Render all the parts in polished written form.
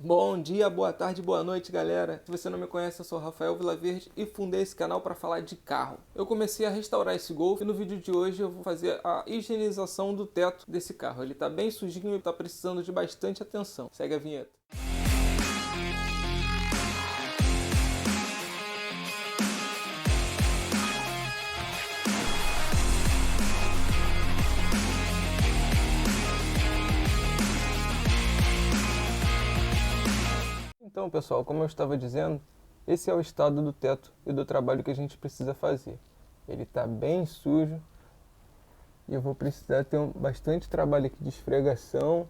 Bom dia, boa tarde, boa noite, galera. Se você não me conhece, eu sou Rafael Vilaverde e fundei esse canal para falar de carro. Eu comecei a restaurar esse Golf e no vídeo de hoje eu vou fazer a higienização do teto desse carro. Ele tá bem sujinho e tá precisando de bastante atenção. Segue a vinheta. Então, pessoal, como eu estava dizendo, esse é o estado do teto e do trabalho que a gente precisa fazer. Ele está bem sujo e eu vou precisar ter bastante trabalho aqui de esfregação.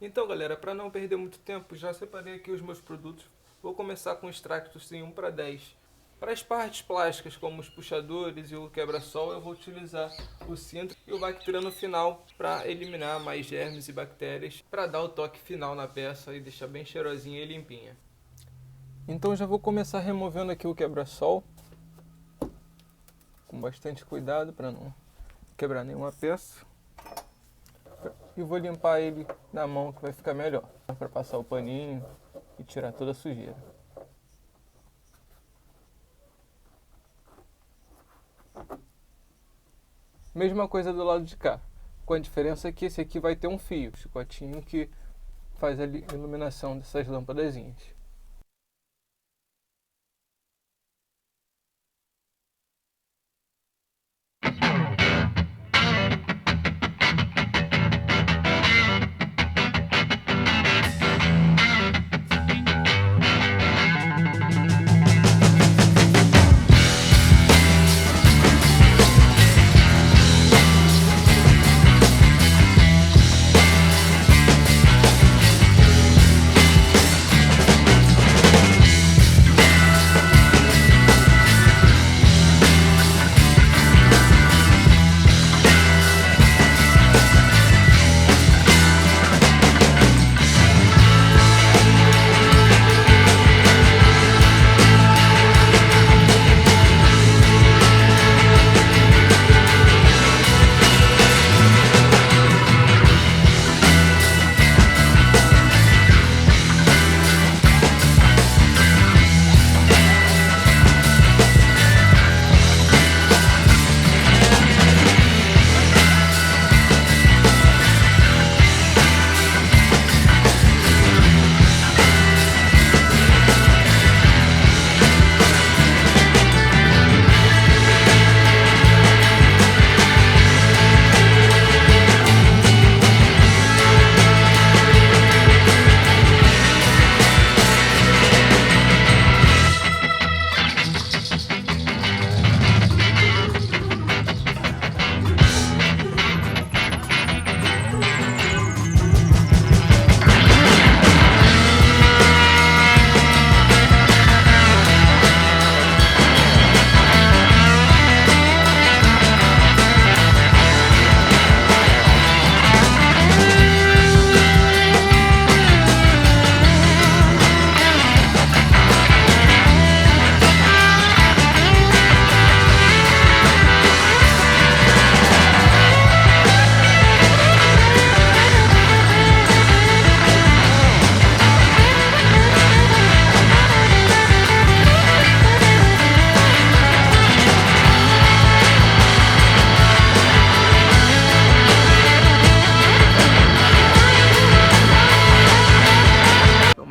Então, galera, para não perder muito tempo, já separei aqui os meus produtos. Vou começar com extractos em 1:10. Para as partes plásticas, como os puxadores e o quebra-sol, eu vou utilizar o cinto e o Bactira no final para eliminar mais germes e bactérias, para dar o toque final na peça e deixar bem cheirosinha e limpinha. Então já vou começar removendo aqui o quebra-sol, com bastante cuidado para não quebrar nenhuma peça. E vou limpar ele na mão, que vai ficar melhor, para passar o paninho e tirar toda a sujeira. Mesma coisa do lado de cá, com a diferença que esse aqui vai ter um fio, um chicotinho que faz a iluminação dessas lâmpadazinhas.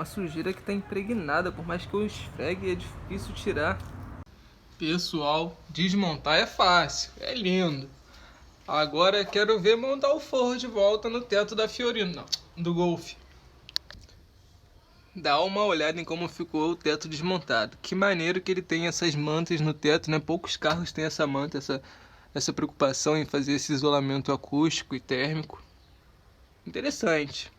Sujeira que está impregnada, por mais que eu esfregue é difícil tirar. Pessoal, desmontar é fácil, é lindo. Agora quero ver montar o forro de volta no teto da Fiorino, não, do Golf. Dá uma olhada em como ficou o teto desmontado. Que maneiro que ele tem essas mantas no teto, né? Poucos carros têm essa manta, essa preocupação em fazer esse isolamento acústico e térmico. Interessante.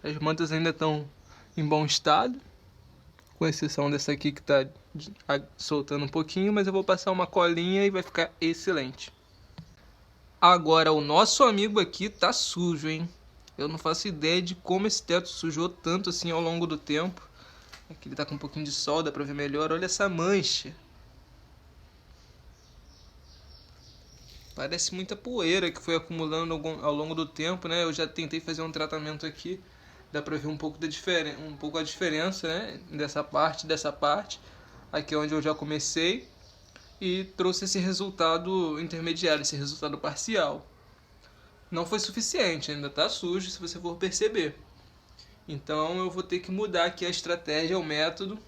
As mantas ainda estão em bom estado, com exceção dessa aqui que está soltando um pouquinho, mas eu vou passar uma colinha e vai ficar excelente. Agora o nosso amigo aqui tá sujo, hein? Eu não faço ideia de como esse teto sujou tanto assim ao longo do tempo. Aqui ele tá com um pouquinho de sol, dá pra ver melhor. Olha essa mancha. Parece muita poeira que foi acumulando ao longo do tempo, né? Eu já tentei fazer um tratamento aqui. Dá pra ver um pouco a diferença, né? Dessa parte. Aqui é onde eu já comecei. E trouxe esse resultado intermediário, esse resultado parcial. Não foi suficiente, ainda tá sujo se você for perceber. Então eu vou ter que mudar aqui a estratégia, o método,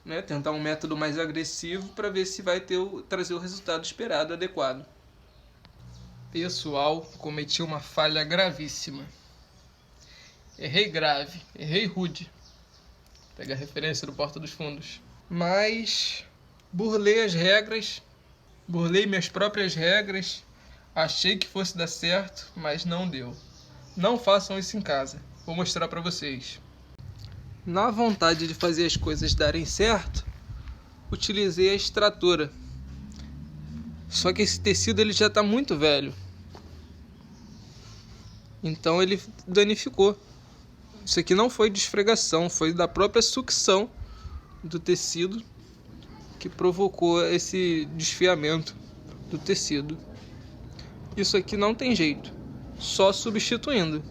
né? Tentar um método mais agressivo para ver se vai trazer o resultado esperado, adequado. Pessoal, cometi uma falha gravíssima. Errei grave, errei rude. Pega a referência do Porta dos Fundos. Mas burlei as regras, burlei minhas próprias regras. Achei que fosse dar certo, mas não deu. Não façam isso em casa. Vou mostrar pra vocês. Na vontade de fazer as coisas darem certo, utilizei a extratora. Só que esse tecido ele já está muito velho. Então ele danificou. Isso aqui não foi de esfregação, foi da própria sucção do tecido que provocou esse desfiamento do tecido. Isso aqui não tem jeito, só substituindo.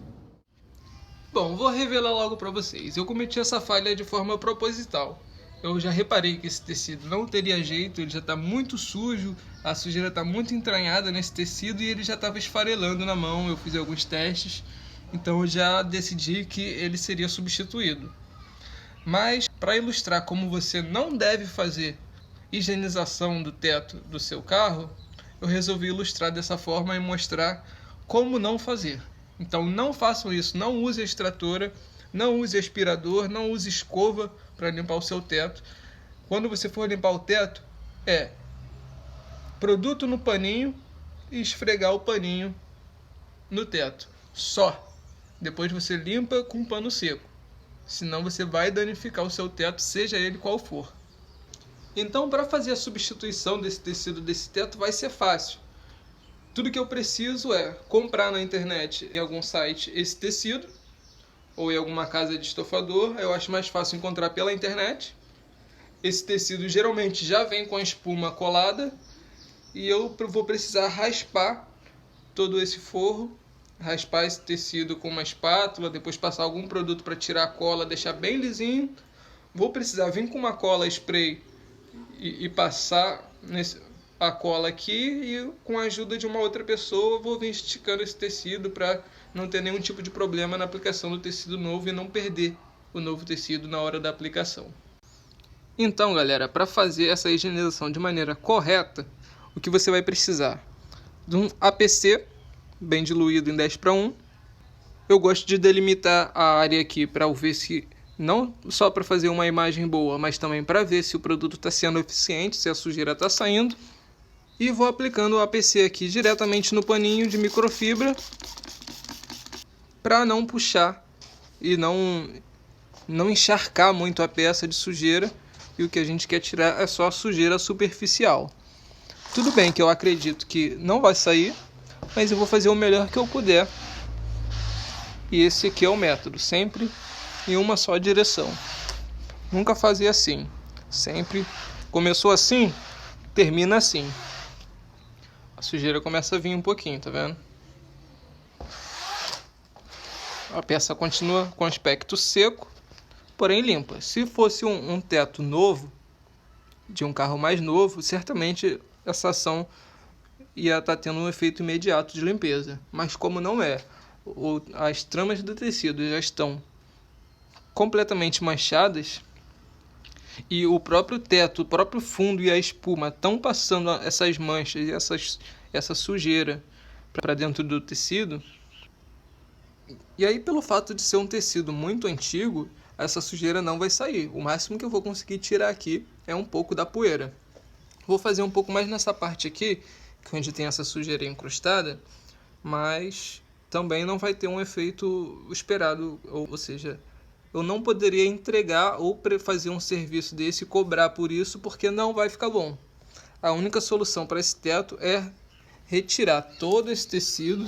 Bom, vou revelar logo para vocês. Eu cometi essa falha de forma proposital. Eu já reparei que esse tecido não teria jeito, ele já está muito sujo, a sujeira está muito entranhada nesse tecido e ele já estava esfarelando na mão. Eu fiz alguns testes, então eu já decidi que ele seria substituído. Mas, para ilustrar como você não deve fazer higienização do teto do seu carro, eu resolvi ilustrar dessa forma e mostrar como não fazer. Então não façam isso, não use a extratora, não use aspirador, não use escova para limpar o seu teto. Quando você for limpar o teto, produto no paninho e esfregar o paninho no teto. Só. Depois você limpa com pano seco. Senão você vai danificar o seu teto, seja ele qual for. Então, para fazer a substituição desse tecido desse teto vai ser fácil. Tudo que eu preciso é comprar na internet, em algum site, esse tecido, ou em alguma casa de estofador. Eu acho mais fácil encontrar pela internet. Esse tecido geralmente já vem com a espuma colada, e eu vou precisar raspar todo esse forro, raspar esse tecido com uma espátula, depois passar algum produto para tirar a cola, deixar bem lisinho. Vou precisar vir com uma cola spray e passar a cola aqui, e com a ajuda de uma outra pessoa vou vir esticando esse tecido para não ter nenhum tipo de problema na aplicação do tecido novo e não perder o novo tecido na hora da aplicação. Então, galera, para fazer essa higienização de maneira correta, o que você vai precisar? De um APC bem diluído em 10:1. Eu gosto de delimitar a área aqui para ver se, não só para fazer uma imagem boa, mas também para ver se o produto está sendo eficiente, se a sujeira está saindo. E vou aplicando o APC aqui diretamente no paninho de microfibra para não puxar e não encharcar muito a peça de sujeira. E o que a gente quer tirar é só a sujeira superficial. Tudo bem que eu acredito que não vai sair, mas eu vou fazer o melhor que eu puder. E esse aqui é o método, sempre em uma só direção. Nunca fazer assim. Sempre começou assim, termina assim. A sujeira começa a vir um pouquinho, tá vendo? A peça continua com aspecto seco, porém limpa. Se fosse um teto novo, de um carro mais novo, certamente essa ação ia estar tendo um efeito imediato de limpeza. Mas como não é, as tramas do tecido já estão completamente manchadas, e o próprio teto, o próprio fundo e a espuma estão passando essas manchas e essa sujeira para dentro do tecido. E aí, pelo fato de ser um tecido muito antigo, essa sujeira não vai sair. O máximo que eu vou conseguir tirar aqui é um pouco da poeira. Vou fazer um pouco mais nessa parte aqui, que é onde tem essa sujeira encrustada, mas também não vai ter um efeito esperado, ou seja, eu não poderia entregar ou fazer um serviço desse e cobrar por isso, porque não vai ficar bom. A única solução para esse teto é retirar todo esse tecido,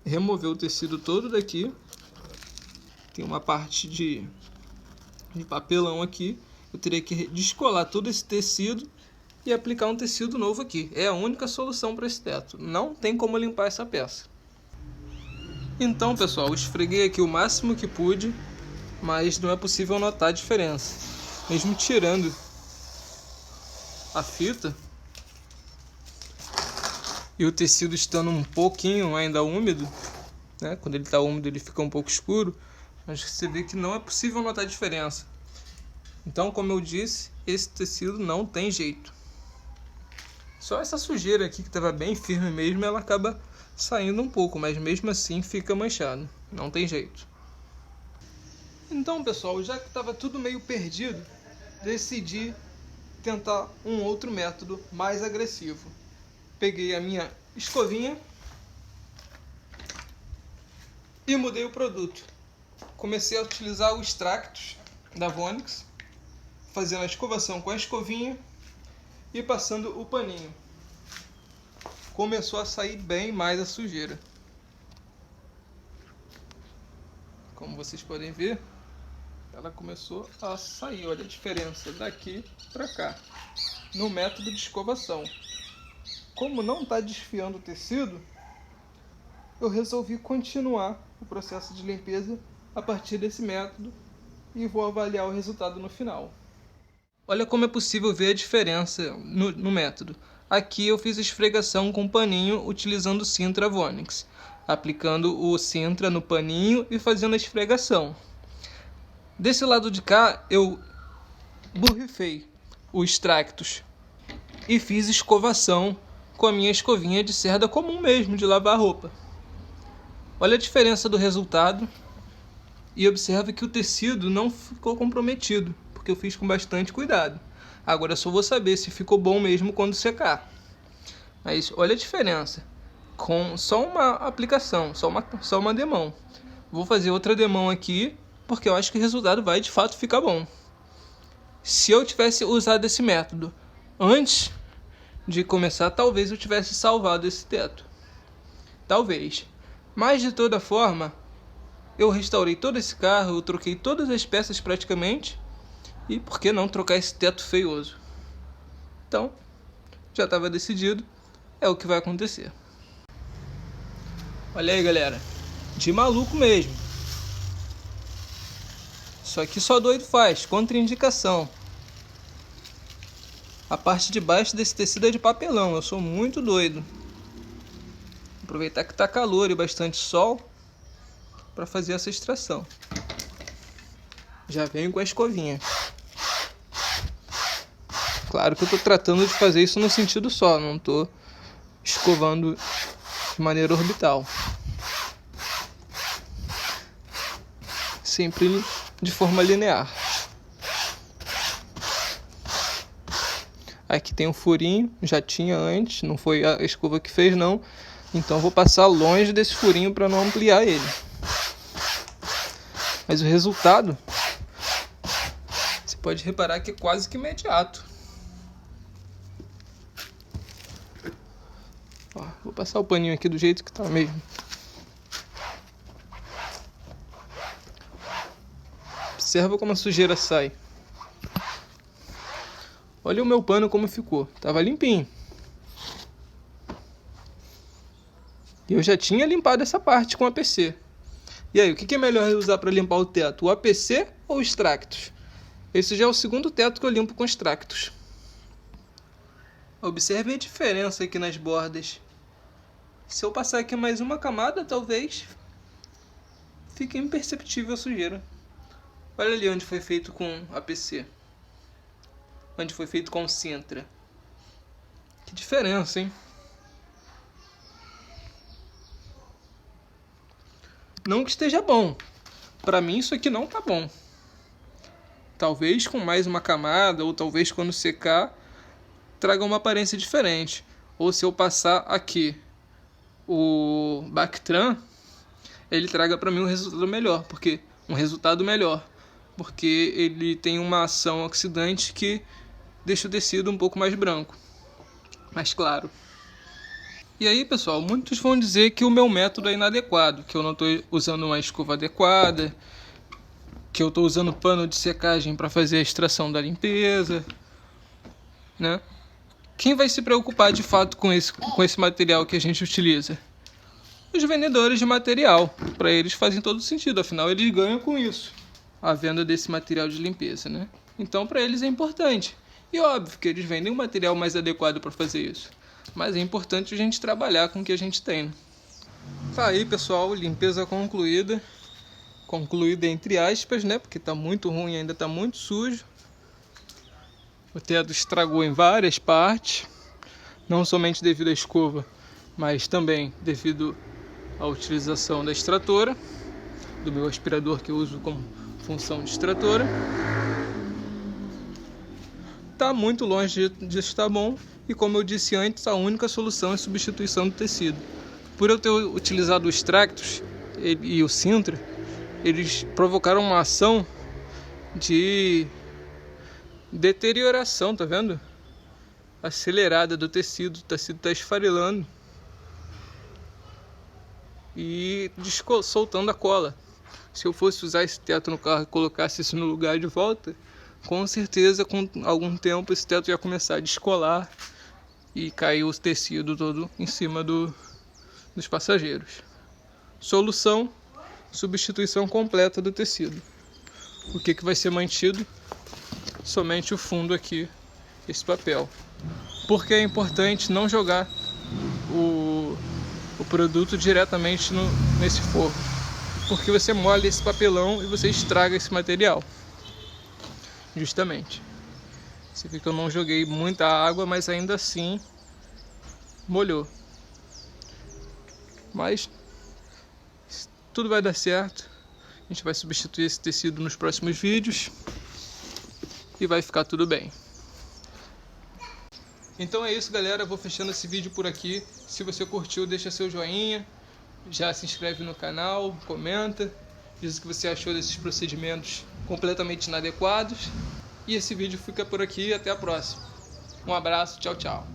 remover o tecido todo daqui. Tem uma parte de de papelão aqui, eu teria que descolar todo esse tecido e aplicar um tecido novo aqui. É a única solução para esse teto. Não tem como limpar essa peça. Então, pessoal, eu esfreguei aqui o máximo que pude, mas não é possível notar a diferença. Mesmo tirando a fita e o tecido estando um pouquinho ainda úmido, né? Quando ele está úmido ele fica um pouco escuro, mas você vê que não é possível notar a diferença. Então, como eu disse, esse tecido não tem jeito. Só essa sujeira aqui que estava bem firme mesmo, ela acaba saindo um pouco, mas mesmo assim fica manchado. Não tem jeito. Então, pessoal, já que estava tudo meio perdido, decidi tentar um outro método mais agressivo. Peguei a minha escovinha e mudei o produto. Comecei a utilizar o Extractus da Vonix, fazendo a escovação com a escovinha e passando o paninho. Começou a sair bem mais a sujeira. Como vocês podem ver, ela começou a sair. Olha a diferença daqui para cá no método de escovação. Como não está desfiando o tecido, eu resolvi continuar o processo de limpeza a partir desse método e vou avaliar o resultado no final. Olha como é possível ver a diferença no método. Aqui eu fiz esfregação com paninho utilizando o Sintra Vonix, aplicando o Sintra no paninho e fazendo a esfregação. Desse lado de cá eu borrifei o Extractus e fiz escovação com a minha escovinha de cerda comum mesmo, de lavar roupa. Olha a diferença do resultado e observe que o tecido não ficou comprometido, porque eu fiz com bastante cuidado. Agora só vou saber se ficou bom mesmo quando secar. Mas olha a diferença, com só uma aplicação, só uma demão. Vou fazer outra demão aqui, porque eu acho que o resultado vai de fato ficar bom. Se eu tivesse usado esse método antes de começar, talvez eu tivesse salvado esse teto. Talvez. Mas de toda forma, eu restaurei todo esse carro, eu troquei todas as peças praticamente. E por que não trocar esse teto feioso? Então, já estava decidido, é o que vai acontecer. Olha aí, galera, de maluco mesmo. Só que só doido faz, contraindicação. A parte de baixo desse tecido é de papelão, eu sou muito doido. Aproveitar que está calor e bastante sol para fazer essa extração. Já venho com a escovinha. Claro que eu estou tratando de fazer isso no sentido só, não estou escovando de maneira orbital. Sempre de forma linear. Aqui tem um furinho, já tinha antes, não foi a escova que fez não. Então vou passar longe desse furinho para não ampliar ele. Mas o resultado, você pode reparar que é quase que imediato. Ó, vou passar o paninho aqui do jeito que tá mesmo. Observa como a sujeira sai. Olha o meu pano como ficou. Tava limpinho. E eu já tinha limpado essa parte com APC. E aí, o que é melhor usar para limpar o teto? O APC ou o Extractus? Esse já é o segundo teto que eu limpo com Extractus. Observem a diferença aqui nas bordas. Se eu passar aqui mais uma camada, talvez fique imperceptível a sujeira. Olha ali onde foi feito com APC. Onde foi feito com Sintra. Que diferença, hein? Não que esteja bom. Para mim isso aqui não tá bom. Talvez com mais uma camada, ou talvez quando secar, traga uma aparência diferente. Ou se eu passar aqui o Bactran, ele traga para mim um resultado melhor. Porque ele tem uma ação oxidante que deixa o tecido um pouco mais branco, mais claro. E aí, pessoal, muitos vão dizer que o meu método é inadequado, que eu não estou usando uma escova adequada, que eu estou usando pano de secagem para fazer a extração da limpeza, né? Quem vai se preocupar de fato com esse material que a gente utiliza? Os vendedores de material. Para eles fazem todo sentido, afinal eles ganham com isso, a venda desse material de limpeza, né? Então para eles é importante. E óbvio que eles vendem um material mais adequado para fazer isso. Mas é importante a gente trabalhar com o que a gente tem. Tá aí, pessoal, limpeza concluída. Concluída entre aspas, né? Porque tá muito ruim, ainda tá muito sujo. O teto estragou em várias partes. Não somente devido à escova, mas também devido à utilização da extratora, do meu aspirador que eu uso como função de extratora. Tá muito longe de estar bom. E como eu disse antes, a única solução é a substituição do tecido. Por eu ter utilizado o Extractus e o Sintra, eles provocaram uma ação de deterioração, tá vendo? Acelerada do tecido. O tecido está esfarelando e soltando a cola. Se eu fosse usar esse teto no carro e colocasse isso no lugar de volta, com certeza com algum tempo esse teto ia começar a descolar e cair o tecido todo em cima dos passageiros. Solução: substituição completa do tecido. O que vai ser mantido? Somente o fundo aqui, esse papel. Porque é importante não jogar o produto diretamente nesse forno, porque você molha esse papelão e você estraga esse material. Justamente. Você vê que eu não joguei muita água, mas ainda assim molhou. Mas tudo vai dar certo. A gente vai substituir esse tecido nos próximos vídeos e vai ficar tudo bem. Então é isso, galera, eu vou fechando esse vídeo por aqui. Se você curtiu, deixa seu joinha, já se inscreve no canal, comenta, diz o que você achou desses procedimentos completamente inadequados. E esse vídeo fica por aqui, até a próxima. Um abraço, tchau, tchau.